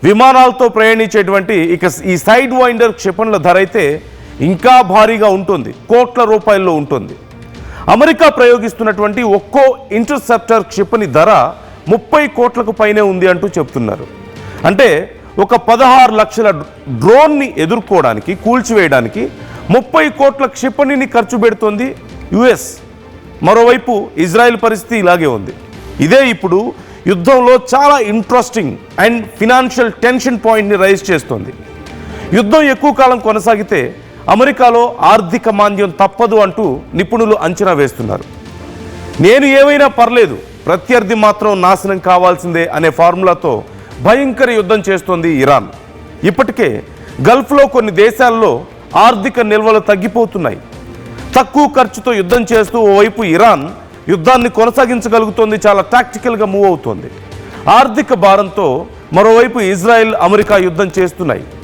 విమానాలతో ప్రయాణించేటువంటి ఈ side winder క్షిపణుల ధర అయితే ఇంకా భారీగా ఉంటుంది, కోట్ల రూపాయల్లో ఉంటుంది. అమెరికా ప్రయోగిస్తున్నటువంటి ఒక్కో ఇంటర్సెప్టర్ క్షిపణి ధర 30 కోట్లకు పైనే ఉంది అంటూ చెప్తున్నారు. అంటే ఒక 16 లక్షల డ్రోన్ని ఎదుర్కోవడానికి, కూల్చివేయడానికి 30 కోట్ల క్షిపణిని ఖర్చు పెడుతోంది యుఎస్. మరోవైపు ఇజ్రాయెల్ పరిస్థితి ఇలాగే ఉంది. ఇదే ఇప్పుడు యుద్ధంలో చాలా ఇంట్రెస్టింగ్ అండ్ ఫినాన్షియల్ టెన్షన్ పాయింట్ని రైజ్ చేస్తోంది. యుద్ధం ఎక్కువ కాలం కొనసాగితే అమెరికాలో ఆర్థిక మాంద్యం తప్పదు అంటూ నిపుణులు అంచనా వేస్తున్నారు. నేను ఏమైనా పర్లేదు, ప్రత్యర్థి మాత్రం నాశనం కావాల్సిందే అనే ఫార్ములాతో భయంకర యుద్ధం చేస్తోంది ఇరాన్. ఇప్పటికే గల్ఫ్లో కొన్ని దేశాల్లో ఆర్థిక నిల్వలు తగ్గిపోతున్నాయి. తక్కువ ఖర్చుతో యుద్ధం చేస్తూ ఓవైపు ఇరాన్ యుద్ధాన్ని కొనసాగించగలుగుతోంది, చాలా టాక్టికల్గా మూవ్ అవుతోంది. ఆర్థిక భారంతో మరోవైపు ఇజ్రాయెల్, అమెరికా యుద్ధం చేస్తున్నాయి.